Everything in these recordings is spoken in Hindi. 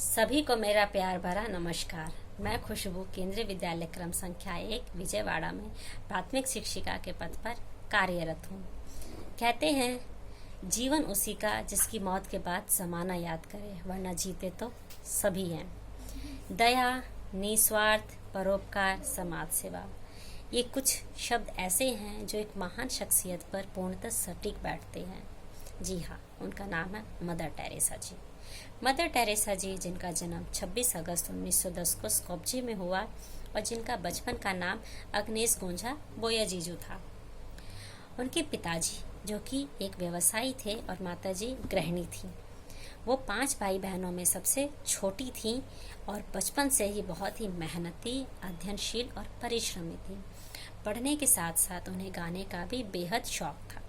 सभी को मेरा प्यार भरा नमस्कार। मैं खुशबू केंद्रीय विद्यालय क्रम संख्या 1 विजयवाड़ा में प्राथमिक शिक्षिका के पद पर कार्यरत हूँ। कहते हैं जीवन उसी का जिसकी मौत के बाद जमाना याद करे, वरना जीते तो सभी हैं। दया, निस्वार्थ, परोपकार, समाज सेवा, ये कुछ शब्द ऐसे हैं जो एक महान शख्सियत पर पूर्णतः सटीक बैठते हैं। जी हाँ, उनका नाम है मदर टेरेसा जी। मदर टेरेसा जी, जिनका जन्म 26 अगस्त 1910 को स्कोप्जे में हुआ और जिनका बचपन का नाम अग्नेस गोंजा बोयाजीजू था। उनके पिताजी, जो कि एक व्यवसायी थे, और माताजी गृहिणी थी। वो 5 भाई बहनों में सबसे छोटी थीं और बचपन से ही बहुत ही मेहनती, अध्ययनशील और परिश्रमी थी। पढ़ने के साथ साथ उन्हें गाने का भी बेहद शौक था।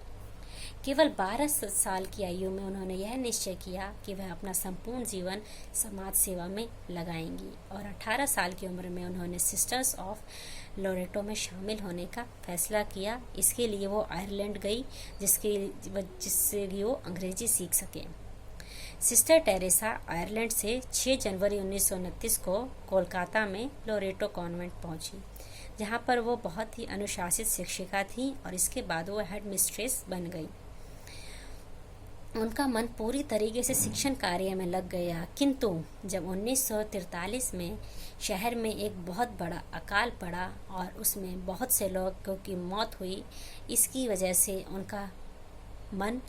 केवल 12 साल की आयु में उन्होंने यह निश्चय किया कि वह अपना संपूर्ण जीवन समाज सेवा में लगाएंगी और 18 साल की उम्र में उन्होंने सिस्टर्स ऑफ लोरेटो में शामिल होने का फैसला किया। इसके लिए वो आयरलैंड गई, जिससे वो अंग्रेजी सीख सकें। सिस्टर टेरेसा आयरलैंड से 6 जनवरी 1929 को कोलकाता में लोरेटो कॉन्वेंट पहुंची, जहां पर वो बहुत ही अनुशासित शिक्षिका थी और इसके बाद वो हेड मिस्ट्रेस बन गई। उनका मन पूरी तरीके से शिक्षण कार्य में लग गया, किंतु जब 1943 में शहर में एक बहुत बड़ा अकाल पड़ा और उसमें बहुत से लोगों की मौत हुई, इसकी वजह से उनका मन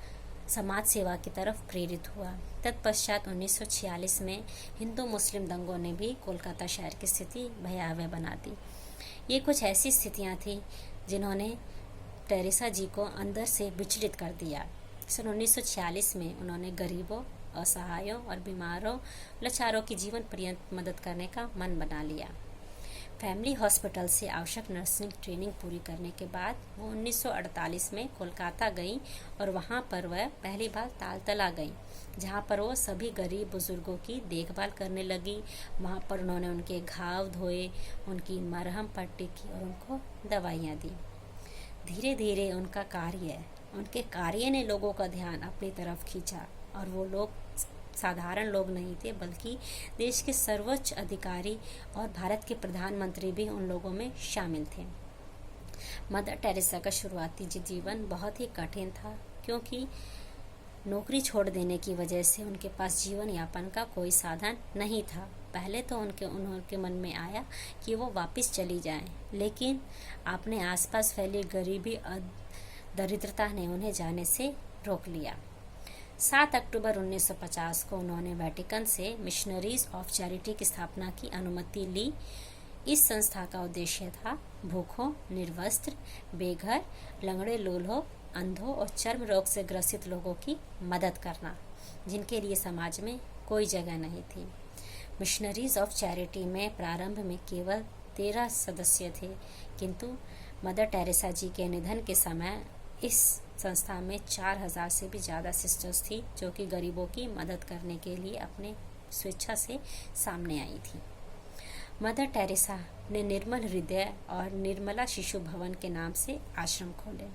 समाज सेवा की तरफ प्रेरित हुआ। तत्पश्चात 1946 में हिंदू मुस्लिम दंगों ने भी कोलकाता शहर की स्थिति भयावह बना दी। ये कुछ ऐसी स्थितियां थी जिन्होंने टेरेसा जी को अंदर से विचलित कर दिया। सन 1946 में उन्होंने गरीबों, असहायों और बीमारों, लाचारों की जीवन पर्यंत मदद करने का मन बना लिया। फैमिली हॉस्पिटल से आवश्यक नर्सिंग ट्रेनिंग पूरी करने के बाद वो 1948 में कोलकाता गई और वहाँ पर वह पहली बार तालतला गई, जहाँ पर वो सभी गरीब बुजुर्गों की देखभाल करने लगी। वहाँ पर उन्होंने उनके घाव धोए, उनकी मरहम पट्टी की और उनको दवाइयाँ दी। धीरे धीरे उनके कार्य ने लोगों का ध्यान अपनी तरफ खींचा और वो लोग साधारण लोग नहीं थे, बल्कि देश के सर्वोच्च अधिकारी और भारत के प्रधानमंत्री भी उन लोगों में शामिल थे। मदर टेरेसा का शुरुआती जीवन बहुत ही कठिन था, क्योंकि नौकरी छोड़ देने की वजह से उनके पास जीवन यापन का कोई साधन नहीं था। पहले तो उनके मन में आया कि वो वापस चली जाएं, लेकिन अपने आसपास फैली गरीबी और दरिद्रता ने उन्हें जाने से रोक लिया। 7 अक्टूबर 1950 को उन्होंने वेटिकन से मिशनरीज ऑफ चैरिटी की स्थापना की अनुमति ली। इस संस्था का उद्देश्य था भूखों, निर्वस्त्र, बेघर, लंगड़े लूल्हों, अंधों और चर्म रोग से ग्रसित लोगों की मदद करना, जिनके लिए समाज में कोई जगह नहीं थी। मिशनरीज ऑफ चैरिटी में प्रारंभ में केवल 13 सदस्य थे, किंतु मदर टेरेसा जी के निधन के समय इस संस्था में 4000 से भी ज़्यादा सिस्टर्स थी, जो कि गरीबों की मदद करने के लिए अपने स्वेच्छा से सामने आई थी। मदर टेरेसा ने निर्मल हृदय और निर्मला शिशु भवन के नाम से आश्रम खोले।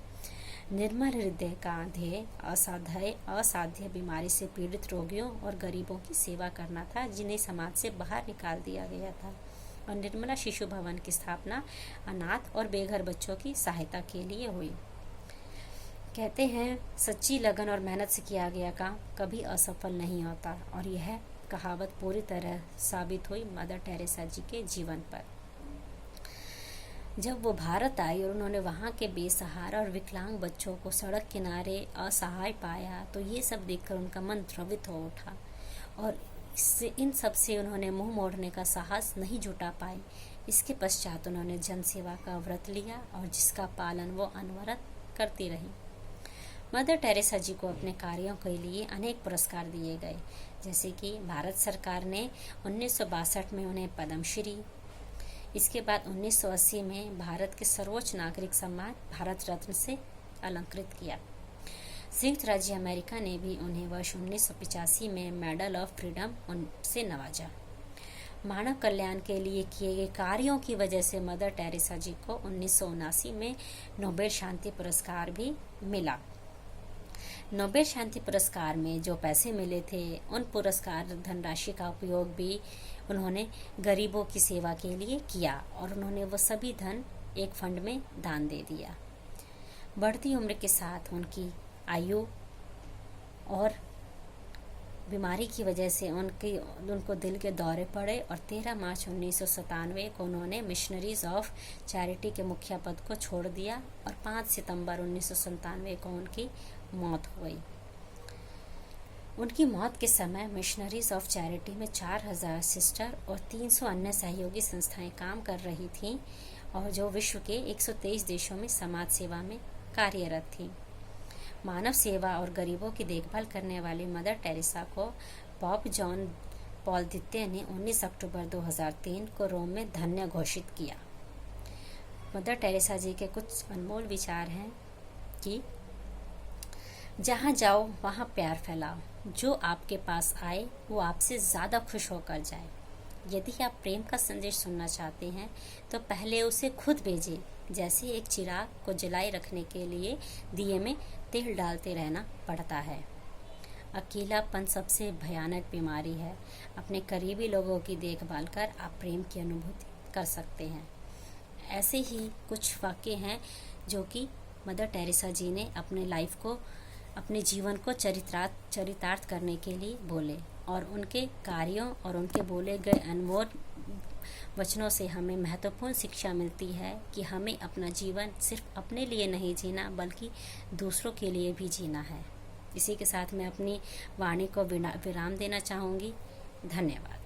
निर्मल हृदय का ध्येय असाध्य बीमारी से पीड़ित रोगियों और गरीबों की सेवा करना था, जिन्हें समाज से बाहर निकाल दिया गया था। और निर्मला शिशु भवन की स्थापना अनाथ और बेघर बच्चों की सहायता के लिए हुई। कहते हैं सच्ची लगन और मेहनत से किया गया काम कभी असफल नहीं होता, और यह कहावत पूरी तरह साबित हुई मदर टेरेसा जी के जीवन पर। जब वो भारत आई और उन्होंने वहाँ के बेसहारा और विकलांग बच्चों को सड़क किनारे असहाय पाया, तो ये सब देखकर उनका मन द्रवित हो उठा और इन सब से उन्होंने मुंह मोड़ने का साहस नहीं जुटा पाए। इसके पश्चात उन्होंने जनसेवा का व्रत लिया और जिसका पालन वो अनवरत करती रही। मदर टेरेसा जी को अपने कार्यों के लिए अनेक पुरस्कार दिए गए, जैसे कि भारत सरकार ने 1962 में उन्हें पद्मश्री, इसके बाद 1980 में भारत के सर्वोच्च नागरिक सम्मान भारत रत्न से अलंकृत किया। संयुक्त राज्य अमेरिका ने भी उन्हें वर्ष 1985 में मेडल ऑफ फ्रीडम से नवाजा। मानव कल्याण के लिए किए गए कार्यों की वजह से मदर टेरेसा जी को 1979 में नोबेल शांति पुरस्कार भी मिला। नोबेल शांति पुरस्कार में जो पैसे मिले थे उन पुरस्कार धनराशि का उपयोग भी उन्होंने गरीबों की सेवा के लिए किया और उन्होंने वो सभी धन एक फंड में दान दे दिया। बढ़ती उम्र के साथ उनकी आयु और बीमारी की वजह से उनको दिल के दौरे पड़े और 13 मार्च 1997 को उन्होंने मिशनरीज ऑफ चैरिटी के मुखिया पद को छोड़ दिया और 5 सितंबर 1997 को उनकी मौत हो गई। उनकी मौत के समय मिशनरीज ऑफ चैरिटी में 4000 सिस्टर और 300 अन्य सहयोगी संस्थाएं काम कर रही थीं और जो विश्व के 123 देशों में समाज सेवा में कार्यरत थीं। मानव सेवा और गरीबों की देखभाल करने वाली मदर टेरेसा को पॉप जॉन पॉल द्वितीय ने 19 अक्टूबर 2003 को रोम में धन्य घोषित किया। मदर टेरेसा जी के कुछ अनमोल विचार हैं कि जहाँ जाओ वहाँ प्यार फैलाओ, जो आपके पास आए वो आपसे ज़्यादा खुश होकर जाए। यदि आप प्रेम का संदेश सुनना चाहते हैं तो पहले उसे खुद भेजें, जैसे एक चिराग को जलाए रखने के लिए दिए में तेल डालते रहना पड़ता है। अकेलापन सबसे भयानक बीमारी है। अपने करीबी लोगों की देखभाल कर आप प्रेम की अनुभूति कर सकते हैं। ऐसे ही कुछ वाक्य हैं जो कि मदर टेरेसा जी ने अपने जीवन को चरितार्थ करने के लिए बोले और उनके कार्यों और उनके बोले गए अनमोल वचनों से हमें महत्वपूर्ण शिक्षा मिलती है कि हमें अपना जीवन सिर्फ अपने लिए नहीं जीना बल्कि दूसरों के लिए भी जीना है। इसी के साथ मैं अपनी वाणी को विराम देना चाहूँगी। धन्यवाद।